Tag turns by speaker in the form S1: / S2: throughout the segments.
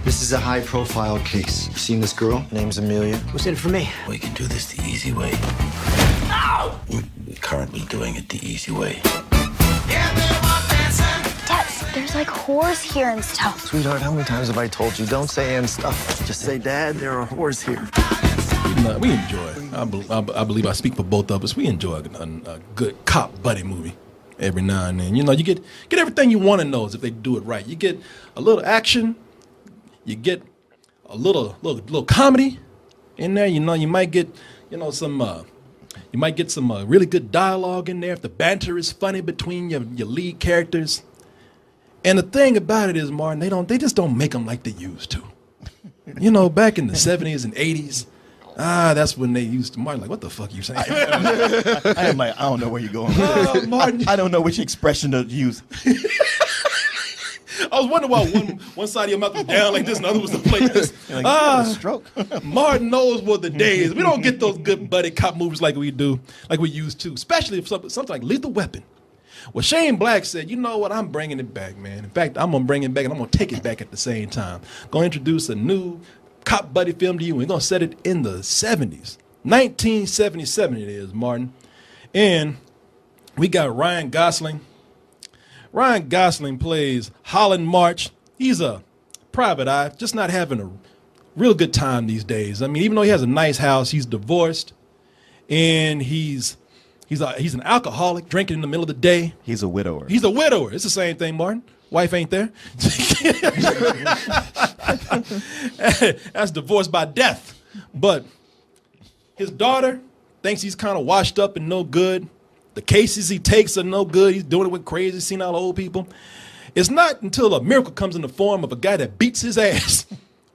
S1: This is a high-profile case. You seen this girl? Name's Amelia.
S2: What's in it for me?
S3: We can do this the easy way.
S2: Ow!
S3: We're currently doing it the easy way.
S4: Dad, there's like whores here and stuff.
S1: Sweetheart, how many times have I told you, don't say and stuff. Just say, Dad, there are whores here.
S5: We enjoy. I believe I speak for both of us. We enjoy a good cop buddy movie every now and then. You know, you get everything you want to know if they do it right. You get a little action. You get a little comedy in there. You know, you might get some really good dialogue in there if the banter is funny between your lead characters. And the thing about it is, Martin, they just don't make them like they used to. You know, back in the 70s and 80s, that's when they used to. Martin, like, what the fuck you saying?
S6: I don't know where you're going.
S5: Martin.
S6: I don't know which expression to use.
S5: I was wondering why one side of your mouth was down like this and the other was the plate.
S6: Like, stroke.
S5: Martin knows what the day is. We don't get those good buddy cop movies like we used to, especially if something like Lethal Weapon. Well, Shane Black said, you know what, I'm bringing it back, man. In fact, I'm going to bring it back and I'm going to take it back at the same time. Going to introduce a new cop buddy film to you. We're going to set it in the 70s. 1977 it is, Martin. And we got Ryan Gosling. Ryan Gosling plays Holland March. He's a private eye, just not having a real good time these days. I mean, even though he has a nice house, he's divorced, and he's an alcoholic, drinking in the middle of the day.
S6: He's a widower.
S5: He's a widower. It's the same thing, Martin. Wife ain't there. That's divorced by death. But his daughter thinks he's kind of washed up and no good. The cases he takes are no good. He's doing it with crazy, senile old people. It's not until a miracle comes in the form of a guy that beats his ass.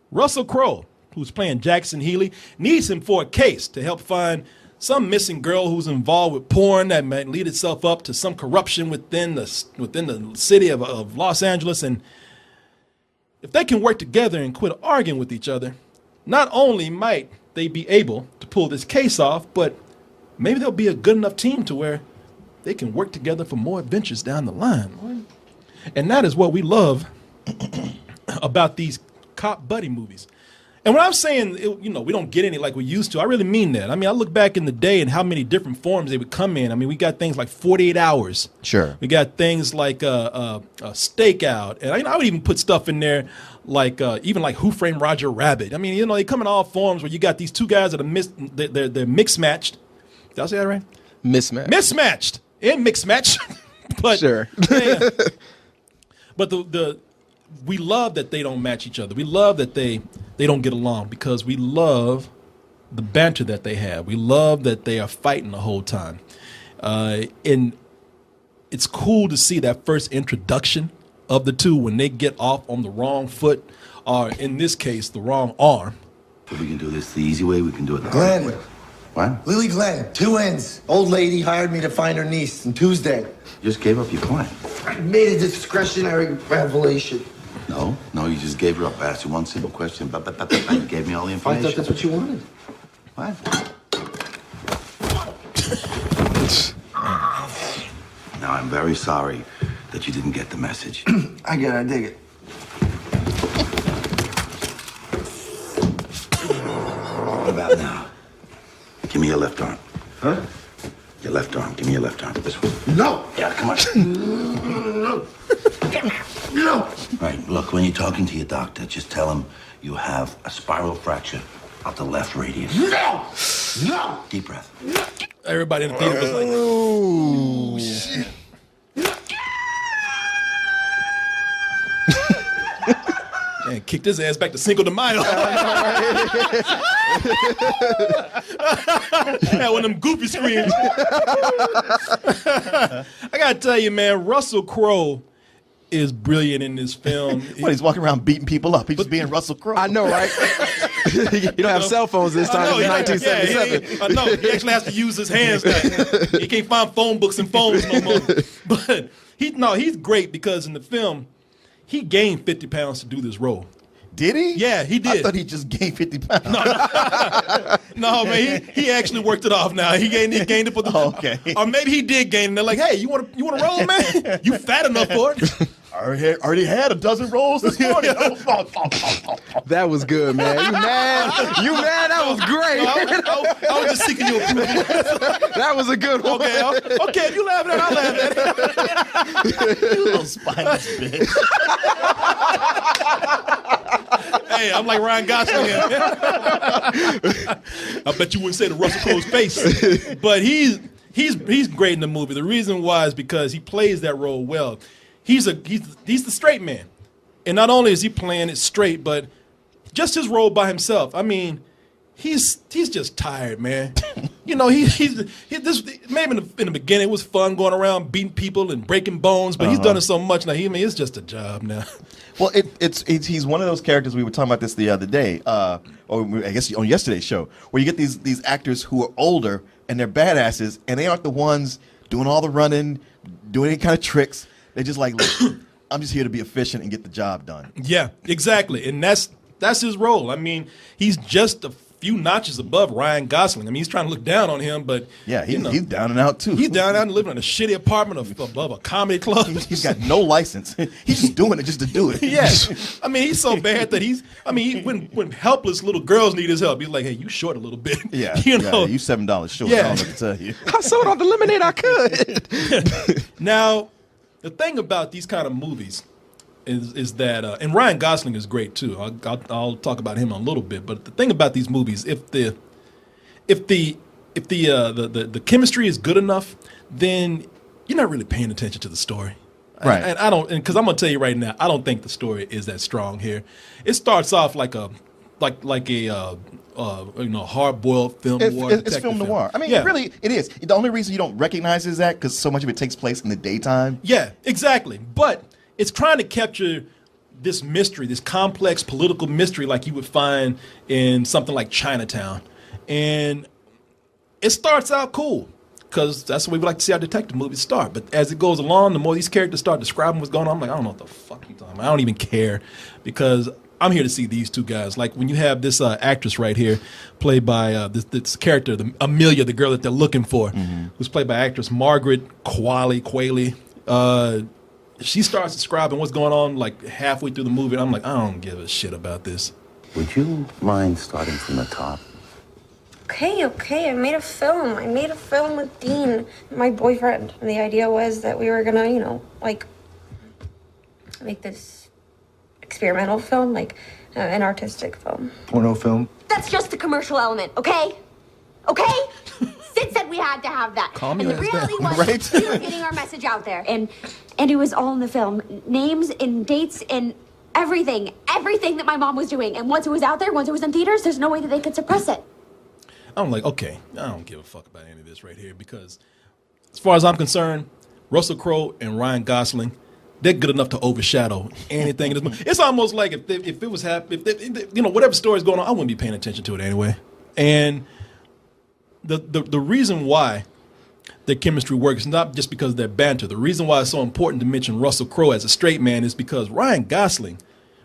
S5: Russell Crowe, who's playing Jackson Healy, needs him for a case to help find some missing girl who's involved with porn that might lead itself up to some corruption within the city of Los Angeles. And if they can work together and quit arguing with each other, not only might they be able to pull this case off, but maybe they'll be a good enough team to where they can work together for more adventures down the line. And that is what we love about these cop buddy movies. And when I'm saying, we don't get any like we used to, I really mean that. I mean, I look back in the day and how many different forms they would come in. I mean, we got things like 48 Hours.
S6: Sure.
S5: We got things like Stakeout. And I would even put stuff in there like even like Who Framed Roger Rabbit. I mean, they come in all forms where you got these two guys that are they're mixed matched. Did I say that right? Mismatched and mixed match. But
S6: sure.
S5: But we love that they don't match each other. We love that they don't get along because we love the banter that they have. We love that they are fighting the whole time. And it's cool to see that first introduction of the two when they get off on the wrong foot, or in this case, the wrong arm.
S3: If we can do this the easy way, we can do it the
S1: Glenn.
S3: hard way. What?
S1: Lily Glenn, 2 ends. Old lady hired me to find her niece on Tuesday.
S3: You just gave up your client.
S1: I made a discretionary revelation.
S3: No, you just gave her up. I asked you one simple question, but you gave me all the
S1: I
S3: information.
S1: thought that's what you wanted.
S3: What? Now, I'm very sorry that you didn't get the message.
S1: I get it, I dig it.
S3: What about now? Give me your left arm.
S1: Huh?
S3: Your left arm. Give me your left arm. This one.
S1: No!
S3: Yeah, come on.
S1: No!
S3: All right, look, when you're talking to your doctor, just tell him you have a spiral fracture of the left radius.
S1: No! No!
S3: Deep breath.
S5: Everybody in the theater was like,
S6: Oh, shit.
S5: and kicked his ass back to Cinco de Mayo. Had one of them goofy screams. I gotta tell you, man, Russell Crowe is brilliant in this film.
S6: What, he's walking around beating people up. He's just being Russell Crowe.
S7: I know, right? You don't have cell phones this time. It's 1977.
S5: I know. He actually has to use his hands now. He can't find phone books and phones no more. But he's great because in the film, he gained 50 pounds to do this role.
S6: Did he?
S5: Yeah, he did.
S6: I thought he just gained 50 pounds.
S5: No, man, he actually worked it off now. He gained it for the
S6: okay.
S5: Or maybe he did gain it. And they're like, hey, you want to roll, man? You fat enough for it.
S6: I already had a dozen rolls this morning.
S7: That was good, man. You mad? You mad? That was great.
S5: I was just seeking your approval.
S7: That was a good one.
S5: Okay, if you laughing at it, I'll laugh at it.
S6: You little spineless bitch.
S5: Hey, I'm like Ryan Gosling. I bet you wouldn't say the Russell Crowe's face, but he's great in the movie. The reason why is because he plays that role well. He's the straight man, and not only is he playing it straight, but just his role by himself. I mean, he's just tired, man. You know, he's maybe in the beginning it was fun going around beating people and breaking bones, but he's done it so much now. It's just a job now.
S6: Well, he's one of those characters. We were talking about this the other day, or I guess on yesterday's show, where you get these actors who are older and they're badasses, and they aren't the ones doing all the running, doing any kind of tricks. They're just like, look, I'm just here to be efficient and get the job done.
S5: Yeah, exactly, and that's his role. I mean, he's just a few notches above Ryan Gosling. I mean, he's trying to look down on him, but
S6: yeah, he's down and out too.
S5: He's down and out and living in a shitty apartment above a comedy club.
S6: He's got no license. He's just doing it just to do it.
S5: Yeah, I mean, he's so bad that when helpless little girls need his help, he's like, hey, you short a little bit.
S6: Yeah,
S5: you know,
S6: you $7 short.
S5: Yeah.
S6: I don't know what to tell you.
S7: I sold all the lemonade I could.
S5: Now, the thing about these kind of movies is that, and Ryan Gosling is great too. I'll talk about him in a little bit. But the thing about these movies, if the chemistry is good enough, then you're not really paying attention to the story.
S6: Right.
S5: And I don't, because I'm gonna tell you right now, I don't think the story is that strong here. It starts off like a hard-boiled film noir.
S6: It's film noir. I mean, really, it is. The only reason you don't recognize is that because so much of it takes place in the daytime.
S5: Yeah, exactly. But it's trying to capture this mystery, this complex political mystery like you would find in something like Chinatown. And it starts out cool because that's the way we like to see our detective movies start. But as it goes along, the more these characters start describing what's going on, I'm like, I don't know what the fuck you're talking about. I don't even care because I'm here to see these two guys. Like when you have this actress right here, played by this character, Amelia, the girl that they're looking for, who's played by actress Margaret Qualley. She starts describing what's going on like halfway through the movie, and I'm like, I don't give a shit about this.
S3: Would you mind starting from the top?
S8: Okay. I made a film with Dean, my boyfriend. And the idea was that we were gonna, make this experimental film, an artistic film.
S1: Porno film.
S4: That's just the commercial element, okay? Okay? Sid said we had to have that.
S5: Calm
S4: and
S5: your
S4: the
S5: ass
S4: reality
S5: down.
S4: was
S6: Right?
S4: we were getting our message out there. And it was all in the film. Names and dates and everything. Everything that my mom was doing. And once it was out there, once it was in theaters, there's no way that they could suppress it.
S5: I'm like, okay, I don't give a fuck about any of this right here because as far as I'm concerned, Russell Crowe and Ryan Gosling, they're good enough to overshadow anything in this movie. It's almost like if it was happening, whatever story's going on, I wouldn't be paying attention to it anyway. And the reason why their chemistry works is not just because of their banter. The reason why it's so important to mention Russell Crowe as a straight man is because Ryan Gosling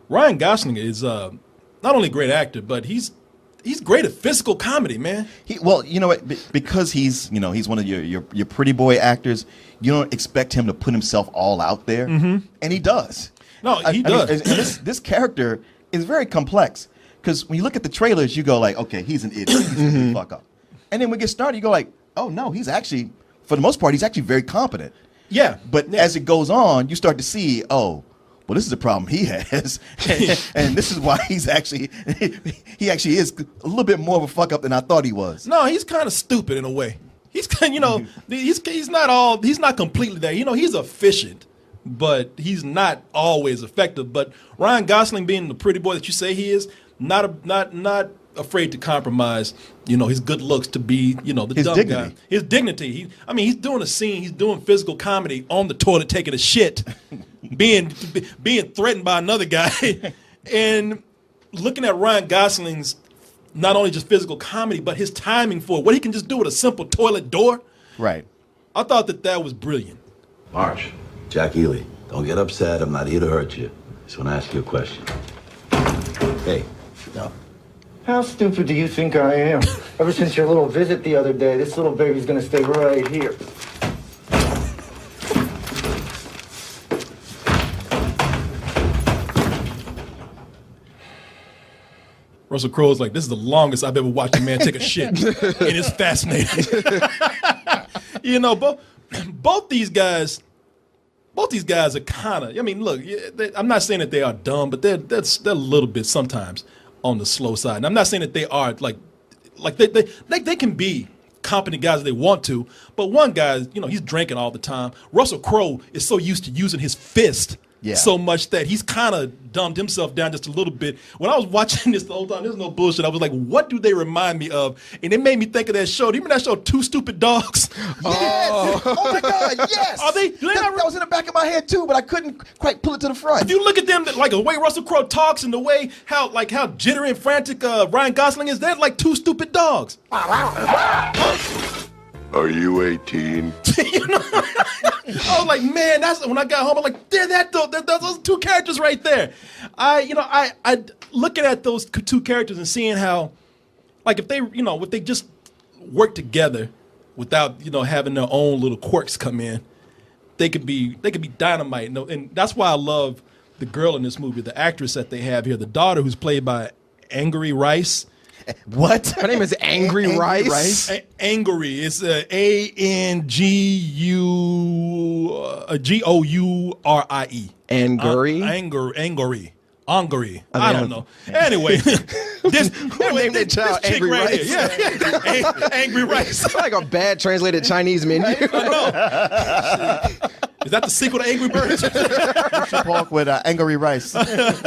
S5: is not only a great actor, but he's great at physical comedy, man.
S6: Well, you know what? Because he's one of your pretty boy actors. You don't expect him to put himself all out there, and he does.
S5: No, he does.
S6: And this character is very complex because when you look at the trailers, you go like, okay, he's an idiot, he's a big fuck up, and then when we get started, you go like, oh no, he's actually, for the most part, he's actually very competent.
S5: Yeah,
S6: But as it goes on, you start to see, oh, well, this is a problem he has, and this is why he actually is a little bit more of a fuck up than I thought he was.
S5: No, he's kind of stupid in a way. He's kind, he's not completely there. He's efficient, but he's not always effective. But Ryan Gosling, being the pretty boy that you say he is, not afraid to compromise, his good looks to be, the
S6: His
S5: dumb
S6: dignity.
S5: guy. His dignity. He's doing a scene. He's doing physical comedy on the toilet, taking a shit, being threatened by another guy, and looking at Ryan Gosling's not only just physical comedy, but his timing for it, what he can just do with a simple toilet door.
S6: Right.
S5: I thought that was brilliant.
S3: March, Jack Ely, don't get upset. I'm not here to hurt you. Just want to ask you a question. Hey, sit down.
S9: How stupid do you think I am? Ever since your little visit the other day, this little baby's gonna stay right here.
S5: Russell Crowe's like, this is the longest I've ever watched a man take a shit, and it's fascinating. You know, both these guys are kind of. I mean, look, I'm not saying that they are dumb, but they're a little bit sometimes on the slow side. And I'm not saying that they are like they can be competent guys if they want to, but one guy, you know, he's drinking all the time. Russell Crowe is so used to using his fist so much that he's kind of dumbed himself down just a little bit. When I was watching this the whole time, there's no bullshit. I was like, what do they remind me of? And it made me think of that show. Do you remember that show, Two Stupid Dogs?
S6: Yes! Oh my God, yes!
S5: Are they?
S6: That was in the back of my head too, but I couldn't quite pull it to the front.
S5: If you look at them, like the way Russell Crowe talks and the way how jittery and frantic Ryan Gosling is, they're like two stupid dogs.
S10: Are you 18?
S5: You know? I was like, man, that's when I got home. I'm like, those two characters right there. I looking at those two characters and seeing how, like, if they just work together without having their own little quirks come in, they could be dynamite. And that's why I love the girl in this movie, the actress that they have here, the daughter who's played by Angry Rice.
S6: What?
S7: Her name is Angry Rice.
S5: Angry. It's Angurie.
S7: Angry.
S5: Angry. I don't know. Anyway, this
S7: named their child
S5: this chick
S7: Angry
S5: right
S7: Rice.
S5: here. Yeah. Angry Rice.
S7: It's like a bad translated Chinese menu.
S5: I know. Is that the sequel to Angry Birds?
S6: Pork with Angry Rice.
S5: That's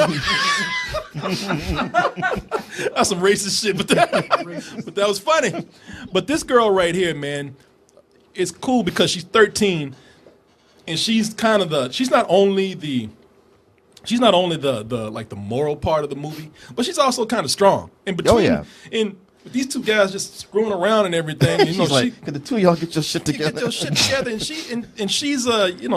S5: some racist shit, but that was funny. But this girl right here, man, is cool because she's 13, and she's kind of she's not only the like the moral part of the movie, but she's also kind of strong. In between, with these two guys just screwing around and everything,
S6: She's like, could the two of y'all get your shit together?
S5: Get your shit together, and she's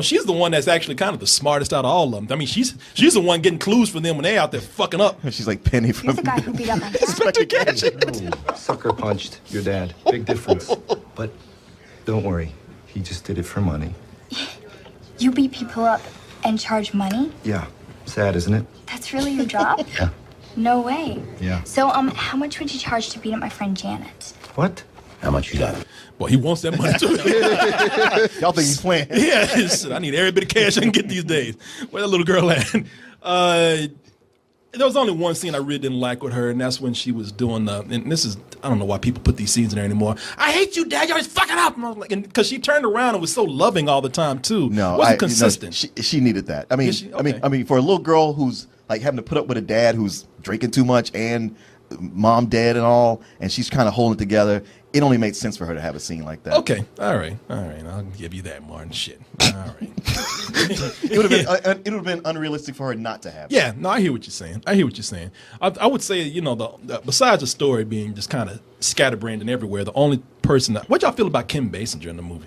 S5: she's the one that's actually kind of the smartest out of all of them. I mean, she's the one getting clues for them when they out there fucking up.
S6: She's like Penny from
S4: He's the guy who beat up my dad.
S6: Inspector Gadget.
S9: Oh, sucker punched your dad. Big difference. But don't worry. He just did it for money.
S11: You beat people up and charge money?
S9: Yeah. Sad, isn't it?
S11: That's really your job?
S9: Yeah.
S11: No way.
S9: Yeah.
S11: So, how much would you charge to beat up my friend Janet?
S9: What?
S3: How much you got?
S5: Well, he wants that money too.
S6: Y'all think he's playing?
S5: Yeah, I need every bit of cash I can get these days. Where that little girl at? There was only one scene I really didn't like with her, and that's when she was doing and this is, I don't know why people put these scenes in there anymore. I hate you, Dad. You're always fucking up. And I was like, because she turned around and was so loving all the time too.
S6: No,
S5: wasn't consistent.
S6: She needed that. I mean,
S5: Okay.
S6: I mean, for a little girl who's like having to put up with a dad who's drinking too much and mom dead and all, and she's kind of holding it together. It only made sense for her to have a scene like that.
S5: Okay, all right. I'll give you that, Martin. Shit. All right.
S6: It would have been unrealistic for her not to have.
S5: Yeah, no, I hear what you're saying. I would say, besides the story being just kind of scatterbrained and everywhere, the only person what y'all feel about Kim Basinger in the movie?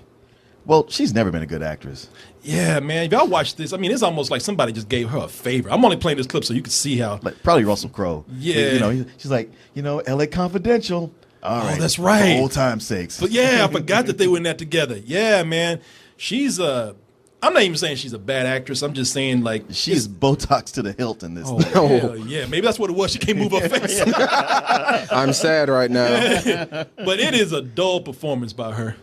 S6: Well, she's never been a good actress.
S5: Yeah, man. If y'all watch this, I mean, it's almost like somebody just gave her a favor. I'm only playing this clip so you can see how.
S6: Like, probably Russell Crowe.
S5: Yeah.
S6: She's like, L.A. Confidential. All right.
S5: That's right.
S6: For old time's sakes.
S5: But yeah, I forgot that they were in that together. Yeah, man. She's I'm not even saying she's a bad actress. I'm just saying like
S6: she's Botox to the hilt in this.
S5: Oh, hell yeah, maybe that's what it was. She can't move her face.
S7: I'm sad right now.
S5: But it is a dull performance by her.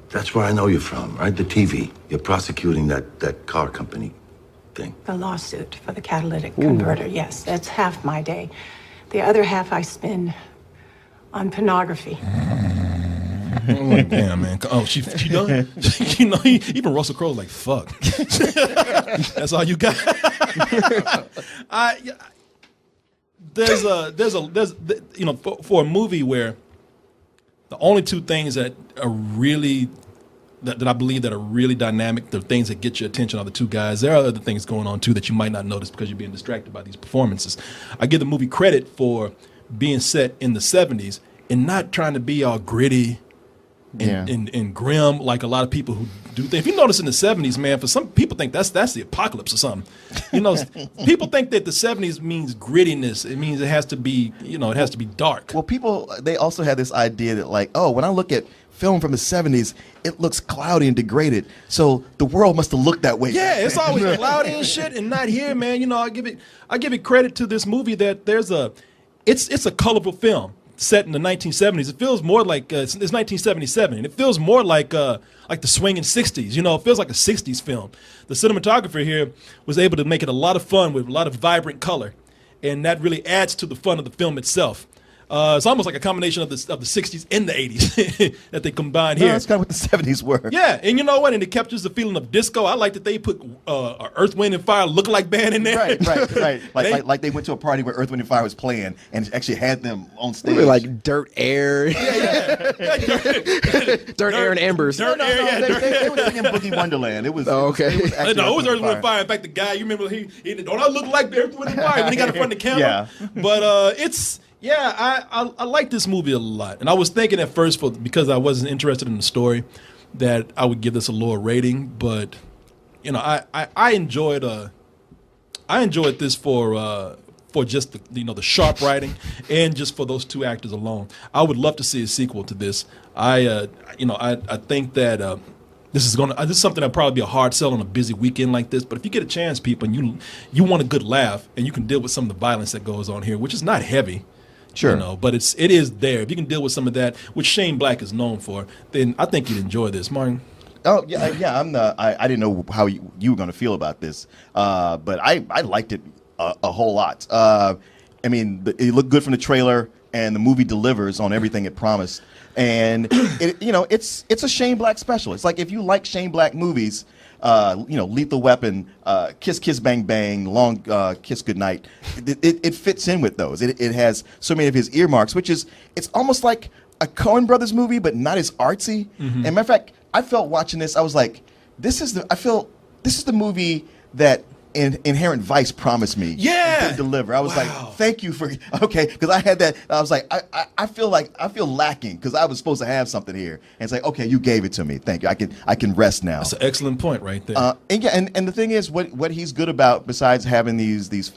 S3: That's where I know you're from, right? The TV. You're prosecuting that car company thing.
S12: The lawsuit for the catalytic converter, yes. That's half my day. The other half I spend on pornography.
S5: I'm like, damn, man. Oh, she done? Even Russell Crowe's like, fuck. That's all you got? For a movie where the only two things that are really that I believe that are really dynamic, the things that get your attention are the two guys. There are other things going on too that you might not notice because you're being distracted by these performances. I give the movie credit for being set in the 70s and not trying to be all gritty and grim like a lot of people who do things. If you notice in the 70s, man, for some people think that's the apocalypse or something. People think that the 70s means grittiness. It means it has to be, it has to be dark.
S6: Well, people, they also had this idea that like, oh, when I look at film from the 70s, it looks cloudy and degraded. So the world must have looked that way.
S5: Yeah, it's always cloudy and shit, and not here, man. I give it credit to this movie that there's it's a colorful film set in the 1970s. It feels more like it's 1977, and it feels more like the swinging 60s. You know, it feels like a 60s film. The cinematographer here was able to make it a lot of fun with a lot of vibrant color, and that really adds to the fun of the film itself. It's almost like a combination of the 60s and the 80s that they combined here.
S6: That's kind of what the 70s were.
S5: Yeah, and you know what? And it captures the feeling of disco. I like that they put Earth, Wind, and Fire lookalike band in there.
S6: Right. Like they went to a party where Earth, Wind, and Fire was playing and actually had them on stage.
S7: Really like Dirt, Air. Dirt, Air, and Embers.
S6: They were singing Boogie Wonderland. It was
S7: okay.
S6: It was actually
S5: no, it was Earth, Wind, and Fire. In fact, the guy, you remember, he don't I look like Earth, Wind, and Fire when he got in front of the camera?
S6: Yeah.
S5: But I like this movie a lot, and I was thinking at first because I wasn't interested in the story that I would give this a lower rating, but you know I enjoyed this for just the sharp writing and just for those two actors alone. I would love to see a sequel to this. I think that this is something that'll probably be a hard sell on a busy weekend like this. But if you get a chance, people, and you want a good laugh and you can deal with some of the violence that goes on here, which is not heavy.
S6: Sure.
S5: You know, but it is there. If you can deal with some of that, which Shane Black is known for, then I think you'd enjoy this, Martin.
S6: Oh yeah. I didn't know how you were going to feel about this, but I liked it a whole lot. I mean, it looked good from the trailer, and the movie delivers on everything it promised. And it's a Shane Black special. It's like if you like Shane Black movies. Lethal Weapon, Kiss Kiss Bang Bang, Long Kiss Goodnight. It fits in with those. It has so many of his earmarks, it's almost like a Coen Brothers movie, but not as artsy. And matter of fact, I felt watching this, I was like, this is the movie that Inherent Vice promised me to deliver. I was like, thank you for because I had that. I was like, I feel lacking because I was supposed to have something here, and it's like, okay, you gave it to me. Thank you. I can rest now.
S5: That's an excellent point right there.
S6: And the thing is, what he's good about, besides having these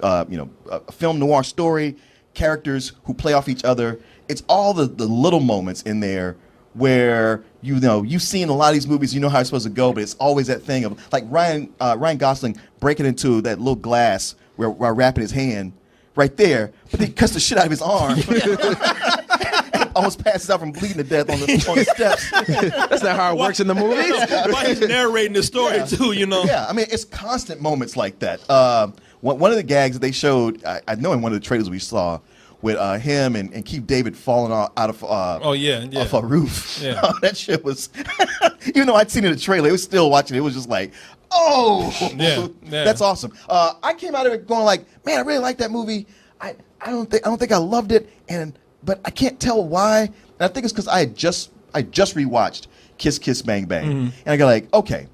S6: film noir story characters who play off each other, it's all the little moments in there where you've seen a lot of these movies, you know how it's supposed to go, but it's always that thing of like Ryan Gosling breaking into that little glass while wrapping his hand right there, but then he cuts the shit out of his arm. And almost passes out from bleeding to death on the steps.
S7: That's not how it works in the movies.
S5: Why he's narrating the story too,
S6: Yeah, I mean, it's constant moments like that. One of the gags that they showed, I know in one of the trailers we saw, with him and Keith David falling out of off a roof.
S5: Yeah.
S6: That shit was, even though I'd seen it in the trailer, it was still watching it was just like, that's awesome. I came out of it going like, man, I really like that movie. I don't think I loved it, but I can't tell why. And I think it's because I just rewatched Kiss Kiss Bang Bang, and I go like, okay,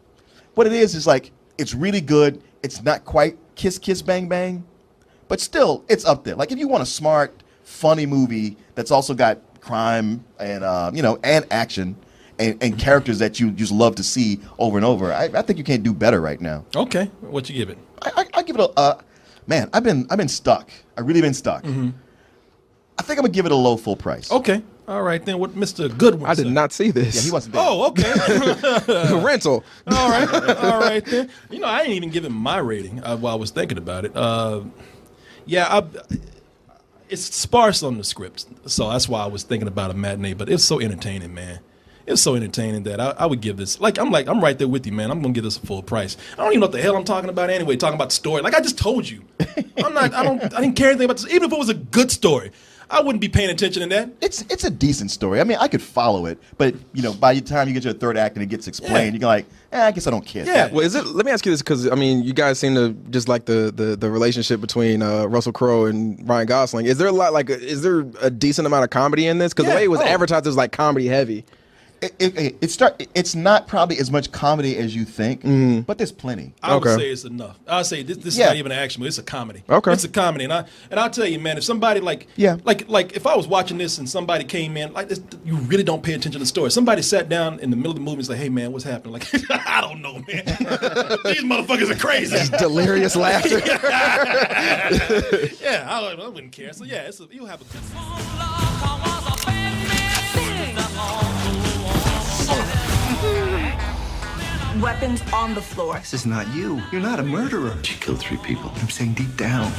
S6: what it is like it's really good. It's not quite Kiss Kiss Bang Bang, but still, it's up there. Like if you want a smart, funny movie that's also got crime and and action and characters that you just love to see over and over, I think you can't do better right now.
S5: Okay, what you give it?
S6: I give it a man. I've been stuck. I really been stuck. I think I'm gonna give it a low full price.
S5: Okay. All right, then what Mr. Goodwin
S7: I did not see this.
S6: Yeah, he wasn't there.
S5: Oh, okay.
S7: Rental.
S5: All right then. I didn't even give it my rating while I was thinking about it. It's sparse on the script, so that's why I was thinking about a matinee. But it's so entertaining, man. It's so entertaining that I would give this. I'm right there with you, man. I'm gonna give this a full price. I don't even know what the hell I'm talking about anyway. Talking about the story, like I just told you. I didn't care anything about this. Even if it was a good story, I wouldn't be paying attention to that.
S6: It's a decent story. I mean, I could follow it, but by the time you get to the third act and it gets explained, you're like, I guess I don't care.
S5: Yeah.
S7: Well, let me ask you this, because I mean, you guys seem to just like the relationship between Russell Crowe and Ryan Gosling. Is there is there a decent amount of comedy in this? Because the way it was advertised is like comedy heavy.
S6: It's not probably as much comedy as you think, but there's plenty.
S5: I would say it's enough. I would say this is not even an action movie. It's a comedy.
S7: Okay.
S5: It's a comedy, and I'll tell you, man, if somebody like if I was watching this and somebody came in like this, you really don't pay attention to the story. Somebody sat down in the middle of the movie and was like, "Hey, man, what's happening?" Like, I don't know, man. These motherfuckers are crazy.
S7: Just delirious laughter.
S5: Yeah, I wouldn't care. So yeah, you'll have a good time.
S2: Weapons on the floor.
S9: This is not you. You're not a murderer.
S3: She killed 3 people.
S9: I'm saying deep down.